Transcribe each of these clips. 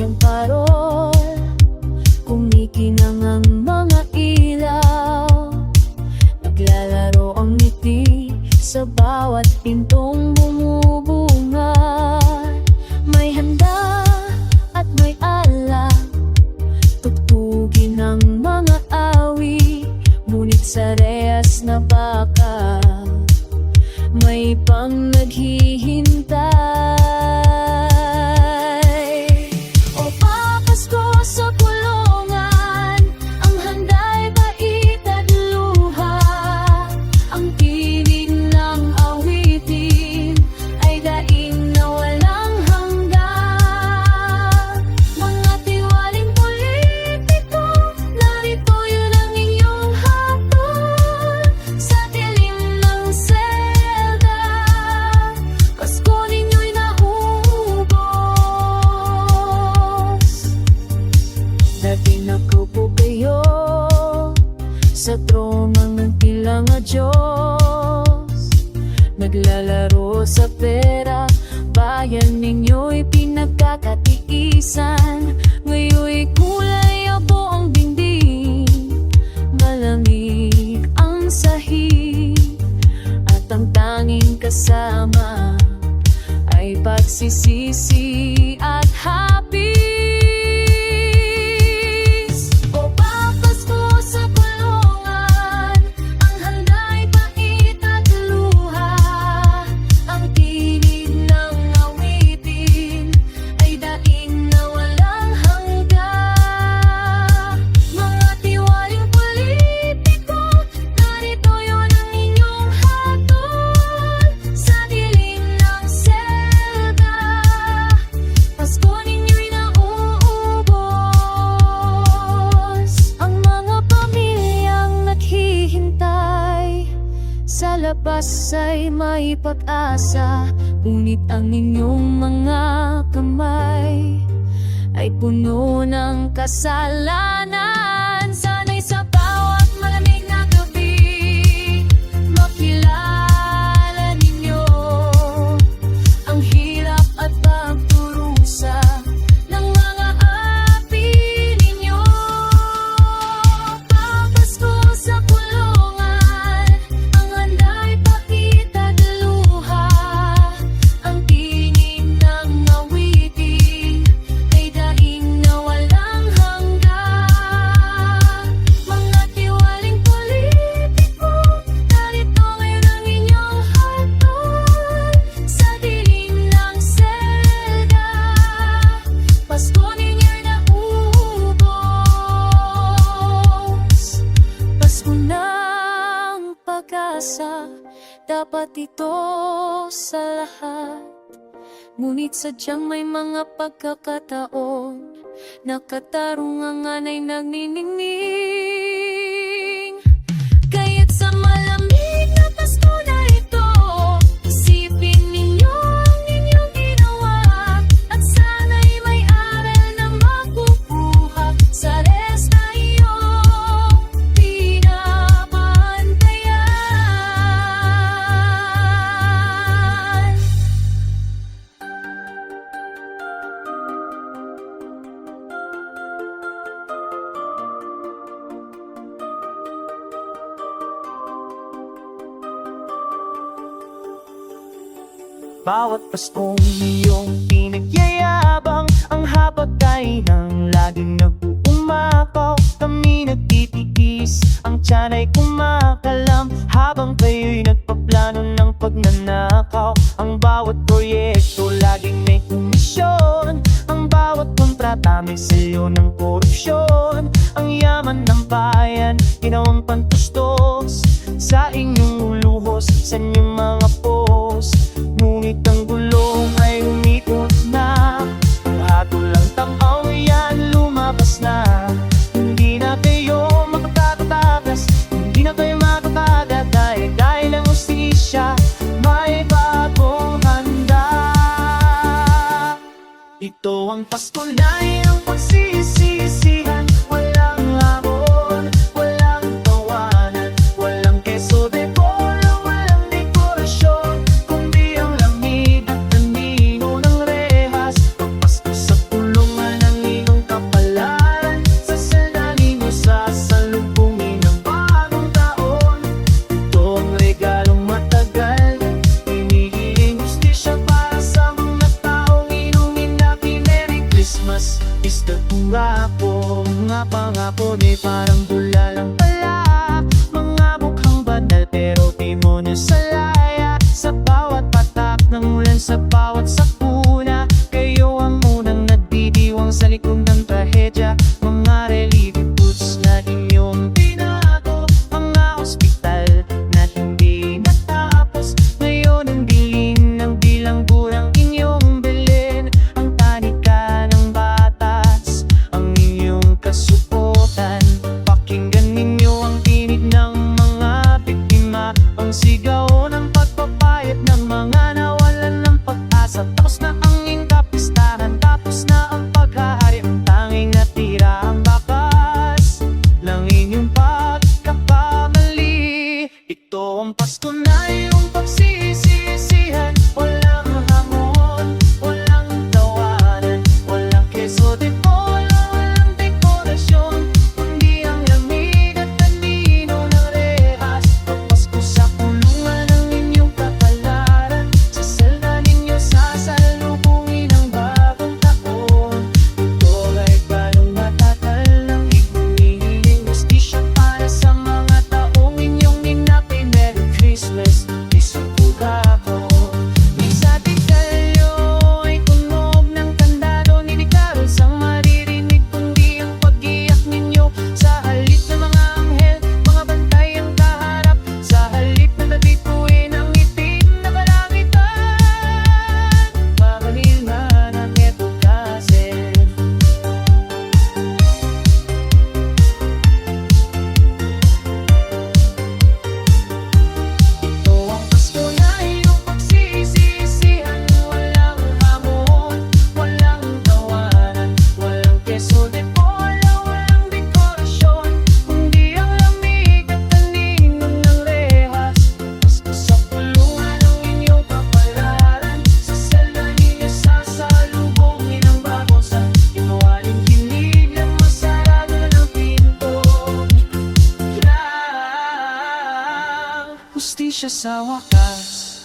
ng parol, kumikinang ang mga ilaw, naglalaro ang ngiti sa bawat pintong bumubunga. May handa at may alak, tugtugin ang mga awit, ngunit sa rehas na baka may pang naghihintay. O papasko sa kulungan, ang handa'y bait at luha, ang tinig ng awitin ay daing na walang hanggan. Mga tiwaling politiko, narito yun ang inyong hatol, sa dilim ng selda, Pasko ninyo'y naubos. Dati nakaupo kayo sa tronang ng tila nga Diyos, naglalaro sa pera, bayan ninyo'y pinagkakatiisan. Ngayon'y kulay abo ang dingding, malamig ang sahig, at ang tanging kasama ay pagsisisi at hapis. O papasko sa kulungan, ang handa'y bait at luha, ang tinig ng awitin ay daing na walang hanggan. Mga tiwaling politiko, narito yun ang inyong hatol, sa dilim ng selda, Pasko ninyo'y nauubos. Ang mga pamilyang naghihintay sa labas ay may pag-asa, ngunit ang inyong mga kamay ay puno ng kasalanan. Sana'y sa bawat malamig na gabi, makilala ninyo ang hirap at pagdurusa ng mga api ninyo. Papasko sa kulungan, ang handa'y bait at luha, ang tinig ng awitin ay daing na walang hanggan. Mga tiwaling politiko, narito ngayon ang inyong hatol, sa dilim ng selda, Pasko ninyo'y naubos. Pasko ng pag-asa, dapat ito sa lahat, ngunit sadyang may mga pagkakataon na katarungan ay nagniningning. Kaya't sa malamig na Pasko na ito, isipin ninyo ang inyong ginawa, at sana'y may aral na makukuha sa resta iyong pinapantayan. Bawat Paskong iyong pinagyayabang, ang hapag ay nang laging nag-umakaw. Kami nagtitiis, ang tiyan ay kumakalam, habang kayo'y nagpaplano ng pagnanakaw. Ang bawat proyekto laging may komisyon, ang bawat kontrata may selyo ng korupsyon. Ang yaman ng bayan, ginawang pantustos sa inyong luhos, sa inyong mga post. Ngunit ang gulong ay umikot na, hatol ang tamaw yan lumabas na. Hindi na kayo makakatakas, hindi na kayo makakagat, dahil ang hustisya may bagong handa. Ito ang Pasko na iyong pagsisisihan, walang hamon, walang tawanan, walang keso de bola, walang dekorasyon, kundi ang lamig at anino ng rehas. Pagpasko sa kulungan, ang mga pangako di parang bula lang pala. Mga mukhang banal pero di mo nasalaya. Sa bawat patak ng ulan, sa bawat sakuna, kayo ang unang nagdidiwang sa likod ng trahedya. Mga relief goods na inyong binago, mga ospital na hindi natapos. Ngayon ang dilim ng bilanggurang inyong bilin. Ang tanika ng batas, ang inyong kasuotan. Pakinggan ninyo ang tinig ng mga biktima, ang sigaw ng pagpapayat ng mga nawalan ng pag-asa. Tapos na ang inkapistahan, tapos na ang paghahari. Ang tanging natira ang bakas ng inyong pagkakamali. Ito ang Pasko na iyong pagsisisihan. Walang hamon, walang tawanan, walang keso de polo, walang dekorasyon, kundi ang lamig at talino ng rehas. Papasko sa kulungan ng inyong kapalaran, sa selda ninyo sasalubungin ang bagong taon. Ito ay ganong matagal nang hinihiling hustisya para sa mga taong inyong ninapin. Merry Christmas, isubuga ko. Minsan kayo ay tunog ng kandado, hindi karusang maririnig kundi ang pag-iyak ninyo. Sa halip ng mga anghel, mga bantay ang kaharap, sa halip na nabituin ang itim na kalangitan. Mamaril na ng eto kasi. Ito ang Pasko na iyong pagsisisihan. Walang hamon, walang tawanan, walang keso de polo, walang dekorasyon, kundi ang lamig at talino ng rehas. Pasko sa kulungan ng inyong kapalaran, sa selda ninyo sasalubungin ang bagong sa inuwaling hilig na masarado na ng pinto. Hustisya sa wakas.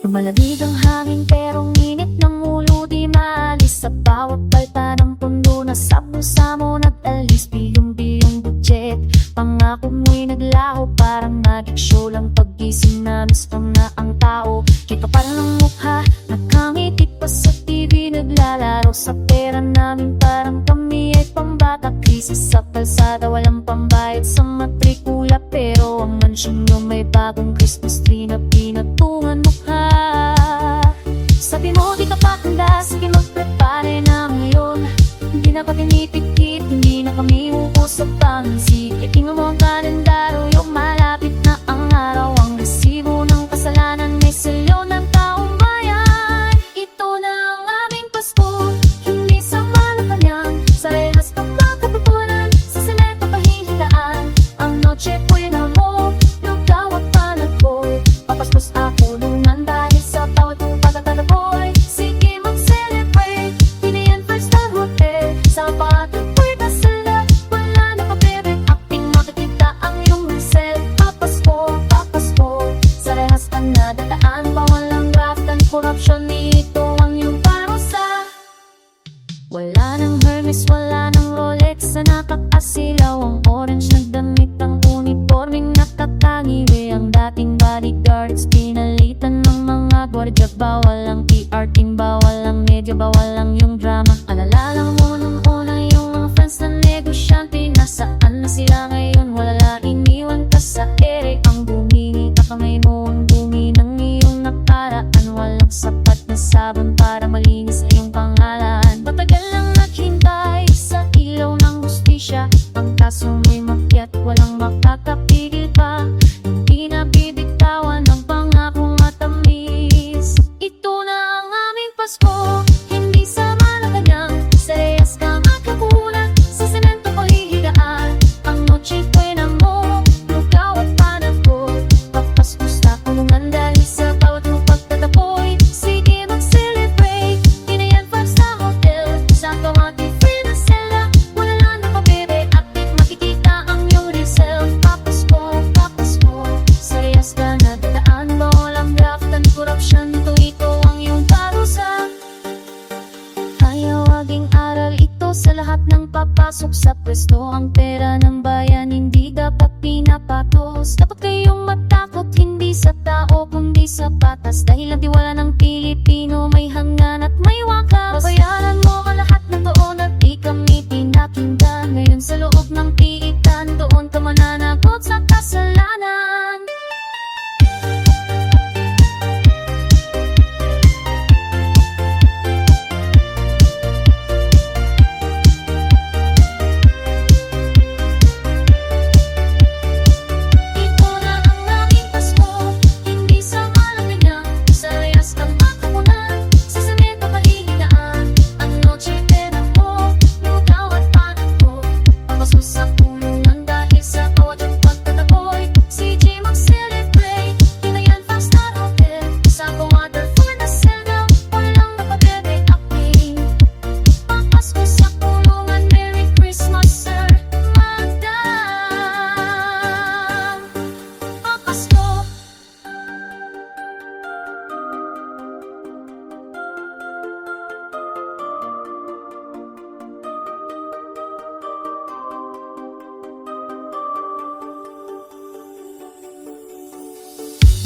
Lumalamig ang hangin pero ang init ng ulo di maalis. Sa bawat palta ng pundo na sa mo nag-alis. Biyong-biyong budget, pangako mo'y naglaho. Parang magic show lang pag-gising na mispang na ang tao. Kita pa lang ang mukha, nakangitik pa sa TV. Naglalaro sa pera namin parang kami ay pambata. Krisis sa kalsada, walang pambayad sa matrikula. Pero ang mansyon nyo may bagong Christmas tree na pinatungan mukha. Sabi mo di ka pa handa, sige magprepare na ngayon. Hindi na pa tinitipid, hindi na kami upos sa pansi. Tingnan mo ang kalendaryo, yung malapit na ang araw. Ang resibo ng kasalanan, may selyo ng taong bayan. Ito na ang aming Pasko, hindi sa Malacanang. Sa rehas ng magkatutunan, sa semento pahihigaan. Ang noche buena mo, yung tawag panag ko'y papaspos ako lungan dahil sa bawat mong pagkatalaboy. Sige mag-celebrate, hindi yan first na hotel. Sa patak ko'y basala, wala na pa-bebe. Acting makikita ang iyong resel. Papasko, papasko, sa rehas ka na dadaan. Bawal ang graft and corruption, ito ang iyong parusa. Wala nang Hermes, wala nang Rolex na nakakasilaw. Ang orange nagdamit, ang uniforming nakatangiwi. Ang dating bodyguards pinalitan ng mga gwardya. Bawal ang PR team, bawal ang media, bawal ang yung drama. Alala mo nung una yung mga friends na negosyante. Nasaan na sila ngayon? Wala, iniwan ka sa ere. Ang bumini ka kamay mo, ang dumi ng iyong nakaraan. Walang sapat na sabon para malinis iyong pangalan. Matagal lang naghintay sa ilaw ng hustisya. Ang kaso mo'y makyat, walang makakapigil pa. Hindi na bibitawan ang pangakong matamis. Ito na ang aming Pasko, hindi sa Malacanang. maging aral ito sa lahat ng papasok sa pwesto. Ang pera ng bayan hindi dapat pinapatos. Dapat kayong matakot hindi sa tao kundi sa batas. Dahil ang tiwala ng Pilipino may hanggan at may wakas. Babayaran mo ang lahat ng doon at di kami pinakinggan. Ngayon sa loob ng tiitan doon ka mananagot sa kasalanan.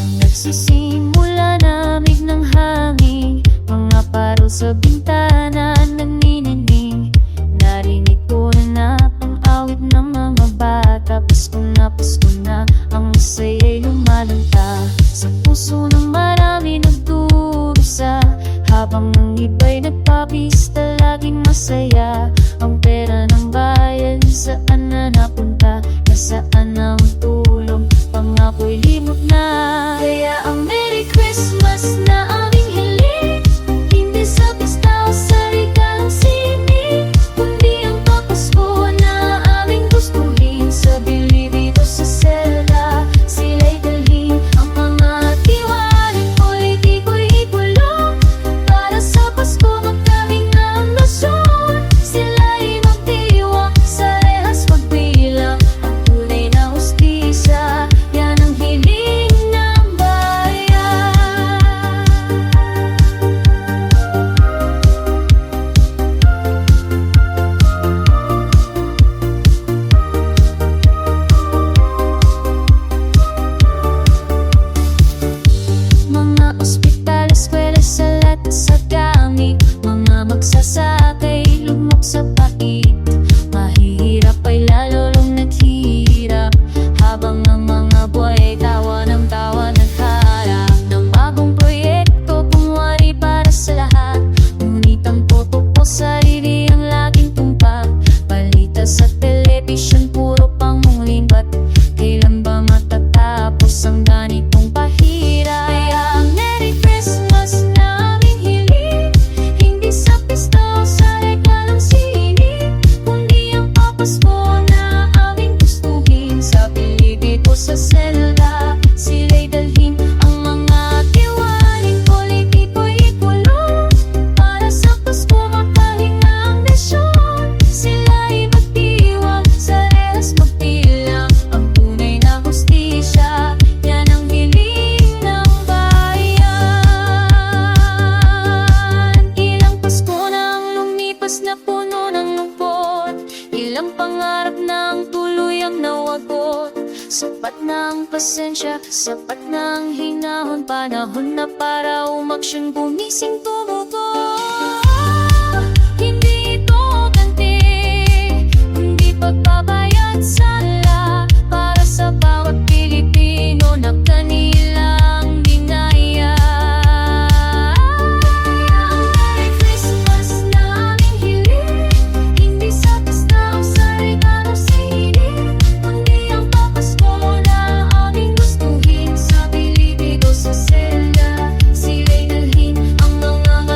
Nagsisimula namig ng hangin, mga parol sa bintana nanininig. Narinig ko na pang-awit ng mga bata. Pasko na, ang masaya'y lumalanta. Sa puso ng marami nagdurusa, habang ang iba'y nagpapista laging masaya. Ang pera ng bayan saan na napunta? Nasaan ang tulong? Pangako'y limot na. Kaya ang Merry Christmas na aming hiling, hindi sa pista o sa regalang sining, kundi ang papasko na aming gustuhin. Sa bilib dito sa selda, sila'y dalhin ang mga tiwaling politiko'y ikulong. Para sa Pasko magkahinga ang nasyon, sila'y magdiwang sa rehas pagbilang. Ang tunay na hustisya, yan ang hiling ng bayan. Mga ospital, eskwela, salat sa gamit, mga magsasakay, lugmok sa pait. Mahihirap ay lalo lang naghihirap, habang ang mga buhay tawa ng nagharap ng bagong proyekto, kunwari para sa lahat. Ngunit ang totoo po sarili ang laging tumpak. Balita sa telebisyon puro pangunglimbat. Kailan ba matatapos ang ganitong pahirap? Kaya ang Merry Christmas na aming hiling, hindi sa pista o sa regalang sining, kundi ang papasko na aming gustuhin. Sa bilib dito sa selda, sila'y dalhin ang mga tiwaling politiko'y ikulong. Para sa Pasko makahinga ang nasyon, sila'y magdiwang sa rehas magbilang. Ang tunay na hustisya, yan ang hiling ng bayan. Ilang Pasko na ang lumipas na puno ng lungkot, ilang pangarap na ang tuluyang nawagot. Sapat na ang pasensya, sapat na ang hinahon, panahon na para umaksyon, gumising, tumugon. Hindi ito ganti, hindi pagbabayad sala, para sa bawat Pilipino na kanilang dinaya. Ang Merry Christmas na aming hiling, hindi sa pista o sa regalang sining, kundi ang papasko na aming gustuhin. Sa bilib dito sa selda, sila'y dalhin ang mga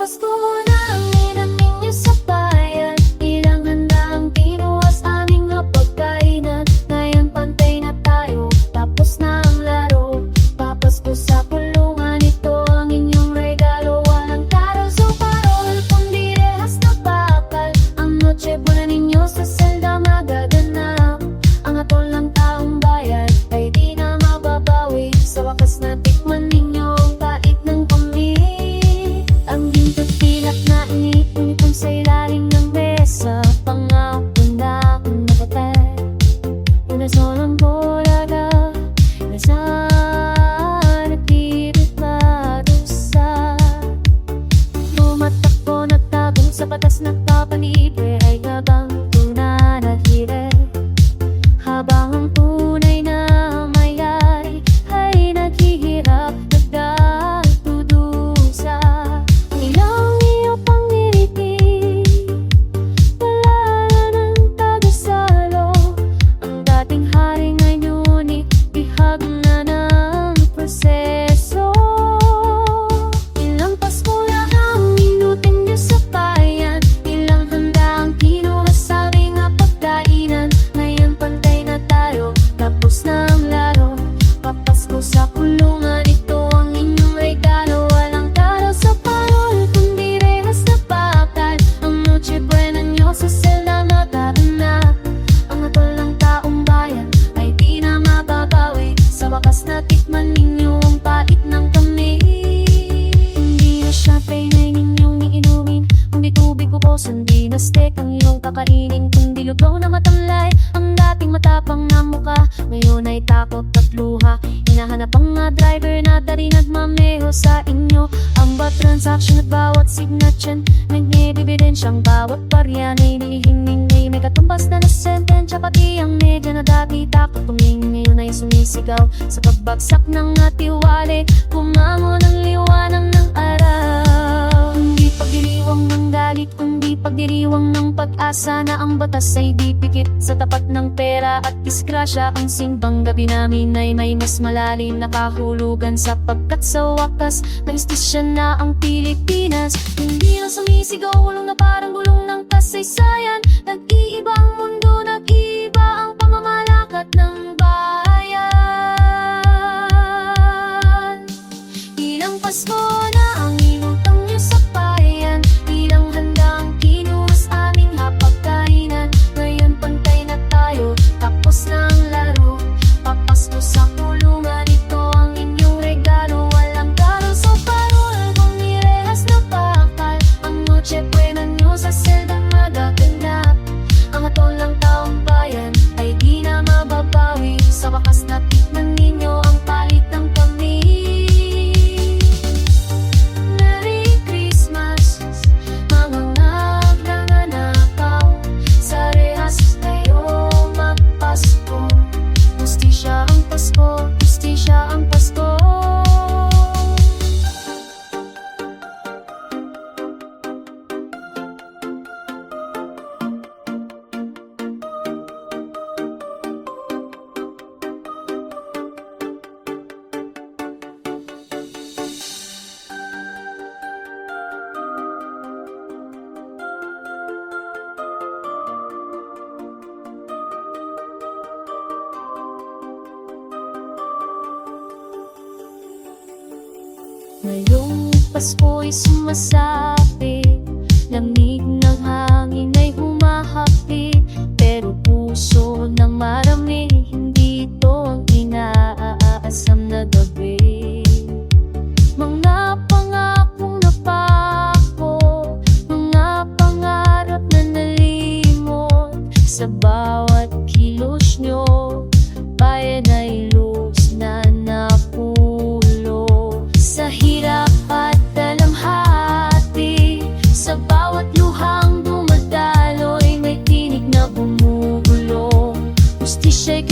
Pasko na ang inamin niyo sa bayan. Ilang handa ang kinuha sa aming pagkainan. Ngayon pantay na tayo, tapos na ang laro. Papasko sa kulungan, ito ang inyong regalo. Walang carol o parol, kundi rehas na bakal. Ang noche buena ninyo sa selda magaganap. Ang atol ng taong bayan ay di na mababawi. Sa wakas na tikman ninyo ang pait ng kami. Ang ginto't pilak na inipon sa ilalim ng mesa. Pangako na akong nakatay. Inasol ang bulaga, nasa nagtibit madusa. Tumatakbo na tabong sa batas na kapalibre ay habang tunan at hire. Habang ang tunay na mayari ay naghihirap, nagdatudusa. Ang ilang iyo pang niliti, wala ng tagasalo. Ang dating hari ngayon ibihag na ng proseso. Ilang Pasko na ang minutin niyo sa bayan. Ilang handa ang kinuha sa aming pagkainan. Ngayon pantay na tayo, tapos na ang laro. Papasko sa kulungan, ito ang inyong regalo. Walang carol sa parol, kundi rehas na bakal. Ang noche buena nyo sa selda magaganap. Ang atol ng taong bayan ay di na mababawi. Sa wakas na tikman ninyo ang pait ng kami. Hindi na champagne ay ninyong iinumin, kundi tubig ubos. Hindi na steak ang iyong kakainin, kundi lugaw na matamlay. Ang dating matapang na muka, ngayon ay takot at luha. Hinahanap ang mga driver na dari nagmameho sa inyo. Ang bawat transaction at bawat signature nag-ebidensya. Ang bawat barya na inihinging ay may katumbas na nasentensya. Pati ang medya na dati takot tumingin, ngayon ay sumisigaw. Sa pagbagsak ng atiwali, pumango ng liwanag ng araw. Hindi pagdiriwang ng galit, kundi pagdiriwang ng pag-asa na ang batas ay di pikit sa tapat ng pera at disgrasya. Ang simbang gabi namin ay may mas malalim na kahulugan, sapagkat sa wakas nagistisya na ang Pilipinas. Hindi na sumisigaw, ulong na parang gulong ng kasaysayan. Nag-iiba ang mundo, nag-iiba ang pamamalakad ng bayan. Ilang Pasko na ang inutang niyo sa bayan. Ilang handa ang kinuha sa aming pagkainan. Ngayon pantay na tayo, tapos na ang laro. Papasko sa kulungan, ito ang inyong regalo. Walang carol o parol, kundi rehas na bakal. Ang noche buena nyo sa selda magaganap. Ang atol ng taong bayan ay di na mababawi. Sa wakas na tikman ninyo ang palit ng kami. Merry Christmas, mga nagnanakaw. Sa rehas kayo magpasko. Justisya ang Pasko, justisya ang Pasko. Ngayong Pasko'y sumasapit, lamig ng hangin ay humahapit. Pero puso ng marami, hindi ito ang inaasam na gabi. Mga pangakong napako, mga pangarap na nalimot. Sa bawat kilos nyo, bayan ay luz na napulo. Sa hirap at dalamhati, sa bawat luhang dumadaloy, may tinig na bumubulong. Justisya'y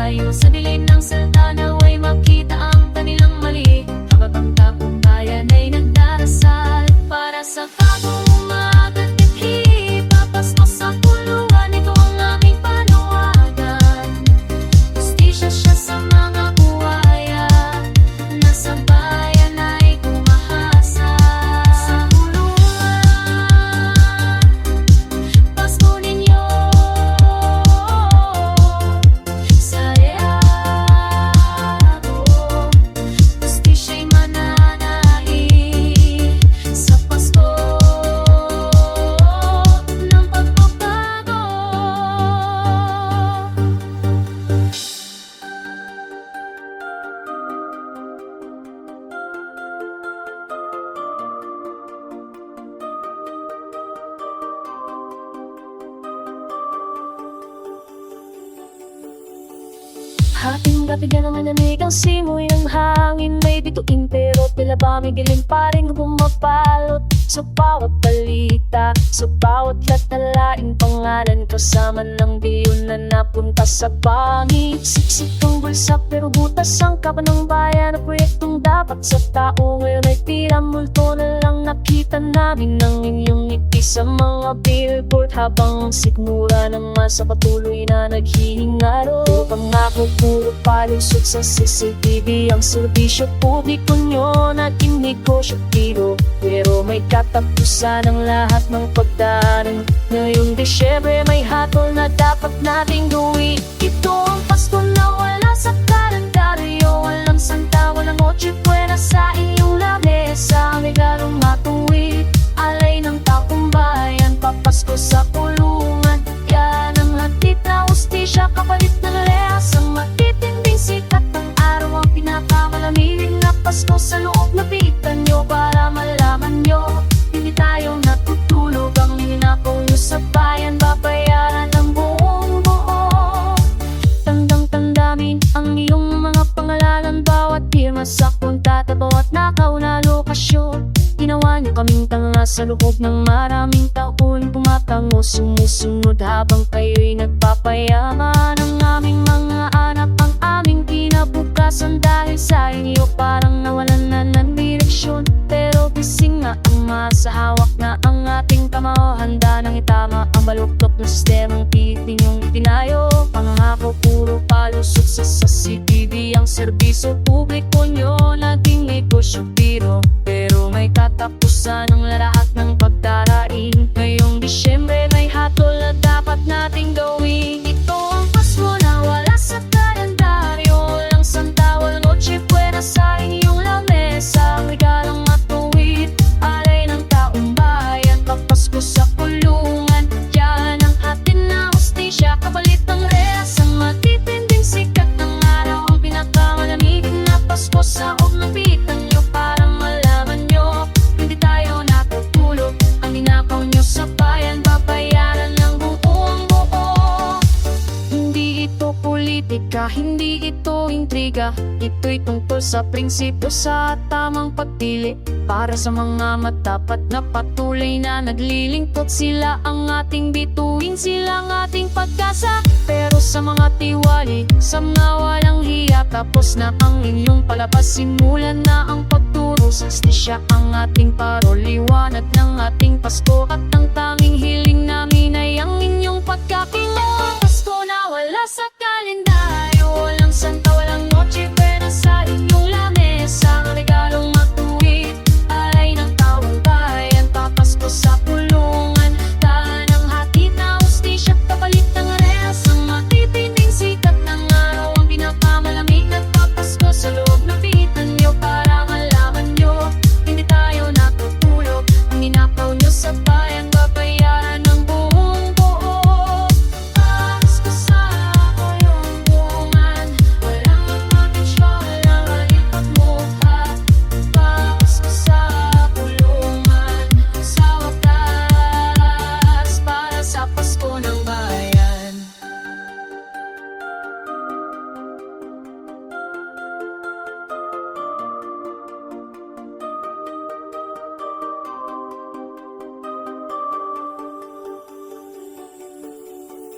Malayo sa dilim ng salta naway makita ang kanilang mali. Habang ang tapong bayan ay nagdarasal para sa bagong umaga at papasko sa kulungan. Ito ang aming panawagan. Justisya siya sa mga buhaya, nasa bayan ay kumahasa. Sa kulungan, Pasko ninyo sa reato. Justisya'y mananahi sa Pasko ng pagbabago. Hating gabi ka naman namig ang simoy ng hangin. May bituin pero tila ba may giling pa rin bumapalot sa bawat balita, sa bawat latalain. Pangalan kasama ng biyon na napunta sa pangit. Siksik ang bulsa pero butas ang kapan ng bayan. Na proyektong dapat sa tao ngayon ay tira multo na lang. Nakita namin ng inyong ngiti sa mga billboard, habang ang sikmura ng masa patuloy na naghihingaro. Pangako puro palusot sa CCTV ang serbisyo publiko nyo, naging negosyo tiro. Pero may katapusan ang lahat ng pagdarang. Ngayong Desyembre may hatol na dapat nating gawin. Ito ang Pasko na wala sa kalendaryo. Walang santa, walang Noche Buena sa inyong lamesa. May garong matuwid, alay ng taong bayan. Papasko sa kulungan, yan ang hatid na hustisya. Kapalit ng rehas ang matitinding sikat ng araw. Ang pinakamalamig na Pasko sa loob na pitan nyo. Para malaman nyo, hindi tayo natutulog. Ang ninakaw nyo sa bayan, babayaran ng buong buo. Tandang-tandamin ang iyong mga pangalanan. Bawat pirma sa kontrata, bawat nakaw na lokasyon. Ginawa niyo kaming tanga sa loob ng maraming taon. Pumatango, sumusunod habang kayo'y nagpapayaman. Ang aming mga anak, ang aming kinabukasan. Dahil sa inyo parang nawalan na ng direksyon. Pero gising na ang masa, hawak na ang ating kamao. Handa nang itama ang baluktot na sistemang pitin yung itinayo. Pangako puro palusot sa CCTV ang serbisyo publiko nyo, naging negosyo biro. Pero may katapusan ang lahat ng pagdaraing. Ngayong Disyembre may hatol na dapat nating gawin. Ito ang Pasko na wala sa kalendaryo. Walang santa, walang Noche Buena sa inyong lamesa. Regalong matuwid, alay ng taong bayan. Papasko sa kulungan, yan ang atin na hustisya. Kapalit ng rehas ang matitinding sikat ng araw. Ang pinakamalamig na Pasko sa ognapitan nyo. Para malaman nyo, hindi tayo natutulog. Ang ninakaw nyo sa bayan, babayaran ng buong buo. Hindi ito politika, hindi ito intriga. Ito'y tungkol sa prinsipyo, sa tamang pagpili. Para sa mga matapat na patuloy na naglilingkod. Sila ang ating bituin, sila ang ating pag-asa. Pero sa mga tiwali, sa mga walang hiya, tapos na ang inyong palabas. Simulan na ang pagturo sa hustisya. Ang ating parol, liwanag ng ating Pasko. At ang tanging hiling namin ay ang inyong pagkakilala. Pasko na wala sa kalendaryo. Walang santa, walang Noche Buena sa inyong lamesa. Ang regalong matuwid, alay ng taong bayan. Papasko sa kulungan, daan ang hatid na hustisya. Kapalit ng rehas ang matitinding sikat ng araw. Ang pinakamalamig na Papasko sa loob ng pitan nyo. Para malaman nyo, hindi tayo natutulog. Ang ninakaw nyo sa bayan, babayaran ng buong buo. Pasko sa kulungan, walang mabitsyo, walang alipat mukha. Pasko sa kulungan, sa wakas, para sa Pasko ng bayan.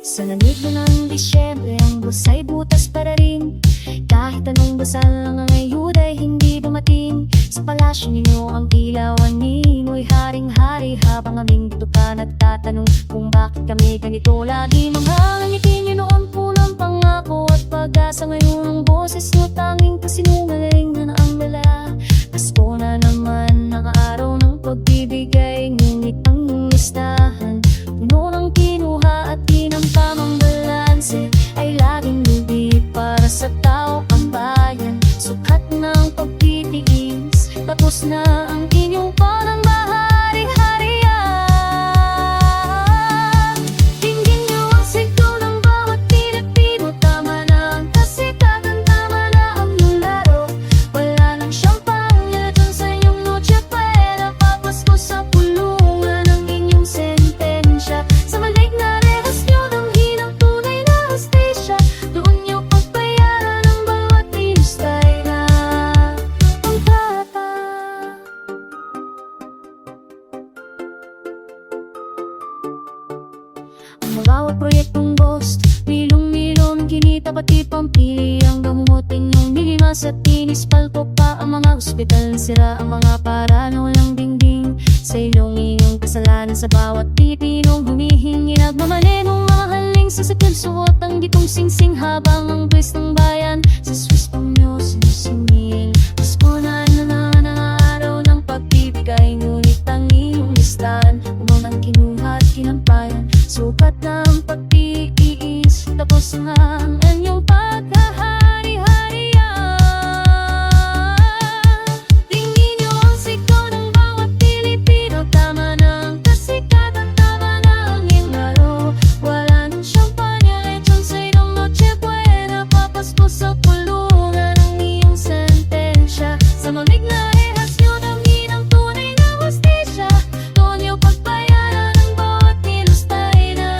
Sa lamig na ng Disyembre, ang busay butas parating. Kahit anong dasal ang ayuda ay hindi dumating. Sa palasyo ninyo ang ilawan ninyo'y haring-hari. Habang aming dito ka nagtatanong kung bakit kami ganito. Lagi mga ngiti nyo noon po ng pangako at pag-asa. Ngayon ang boses nyo tanging kasinungaling na ang dala. Pasko na naman ang araw ng pagbibigay. Ngunit ang listahan puno ng kinuha at di ng tamang balanse ay laging lubi para sa tao ang bayan. Sukat ng pagtitiis, tapos na ang inyong parang bahari-harian. Tingin nyo ang sigaw ng bawat Pilipino. Tama na ang kasikatan, tama na ang laro. Wala nang champagne dyan sa inyong noche buena. Papasko sa pulungan ang inyong sentensya. Sa malig na rehas nyo ng hinang tunay na hostisya. Doon nyo pagbayaran ang bawat inustay na pagtata. Ang bawat proyektong ghost, milong-milong kinita pati pampili. Ang gamutin yung milimas at tinis, palpo pa ang mga ospital. Sira ang mga para na walang dingding. Sa ilong iyong kasalanan sa bawat Pilipinong humihingi. Nagmamanenong mga haling sa sakil, suot ang ditong singsing. Habang ang buwis ng bayan sa Swiss pang nyo sinusingil. Pasko na naman ang araw ng pagbibigay. Ngunit ang iyong listahan umang ang kinuha at kinampayan. Sukat ng pagtiis, tapos nga ang anyong pagkahari-harian. Tingin nyo ang sigaw ng bawat Pilipino. Tama na ang kasikatan, tama na ang laro. Wala nang champagne, lechon sa inyong noche buena. Papasko sa pulungan ang iyong sentensya. Sa malig na rehas nyo ng hinang tunay na hostisya. Doon nyo pagbayaran ang bawat nilustay na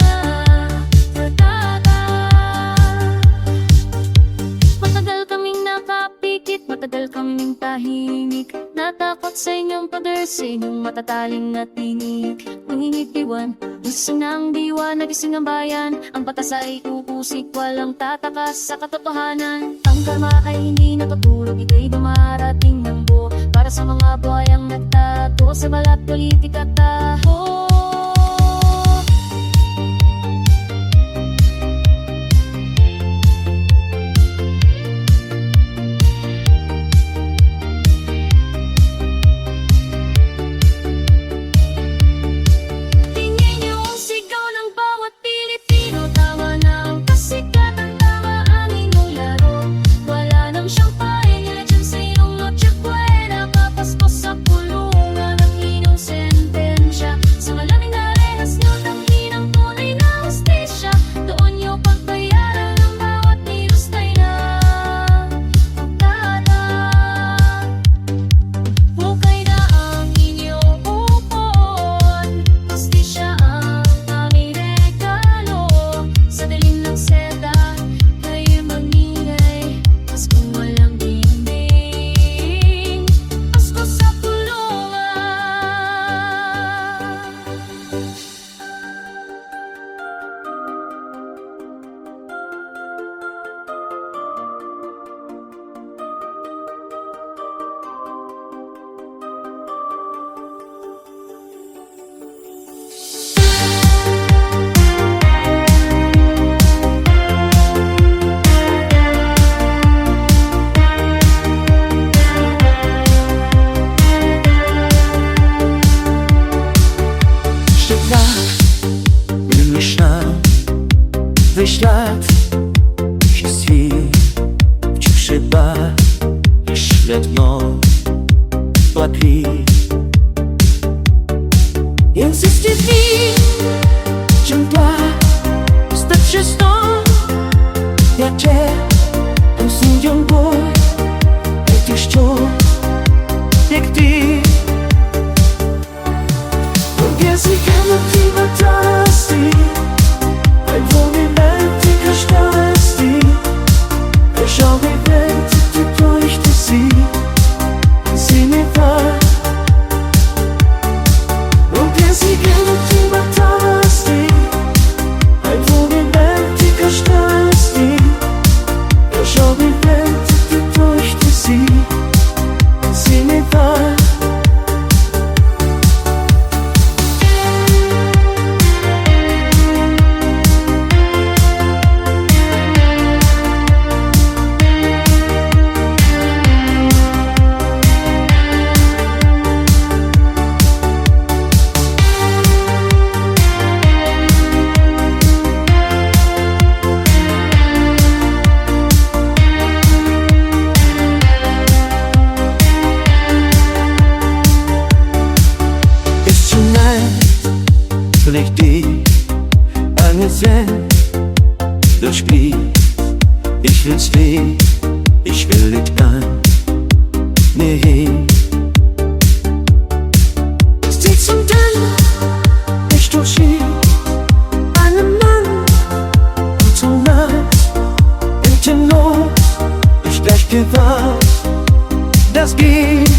pagtata. Matagal kaming nakapikit, matagal kaming tahimik. Natakot sa inyong pader, sa inyong matataling na tinig. Nangingitiwan, gising na ang diwa, nagising ang bayan. Ang batas ay pupusik, walang tatakas sa katotohanan. Ang karma ay hindi natutulog, ika'y dumarating ng buo. Para sa mga buhayang nagtato sa balat politika taho. Tingin nyo ang sigaw ng bawat Pilipino. Tama na ang kasikatan, tama ang inyong laro. Wala nang champagne, lechon sa inyong noche buena. Papasko sa pulungan ang inyong sentensya. Sa malamig na rehas nyo ng hinang tunay na hostisya. Doon nyo pagbayaran ang bawat nilustay na pagtata. Hukay na ang inyong upon, hostisya ang aming regalo. Sa dilim ng seda, kayo magingay. Paskong walang dingding, Pasko sa pulungan. Wyświat się wciąż chyba średnio płatwi. Insisted mi, czym tła stać się stąd. Ja cię tam sędzią bój, jak ty ściął, jak ty. Więc i kiedy ty matasty, ein wohlgemeinter Stauenstil. Schau mir weg, durch die Sie, sie mir war. Und wir sie gerne drüber tasten. Ein wohlgemeinter Stauenstil. Nee, ich will nicht an. Nee. Sitz und dann, ich durch einen Mann und tonight, in Not, ich gleich gewahrt, das geht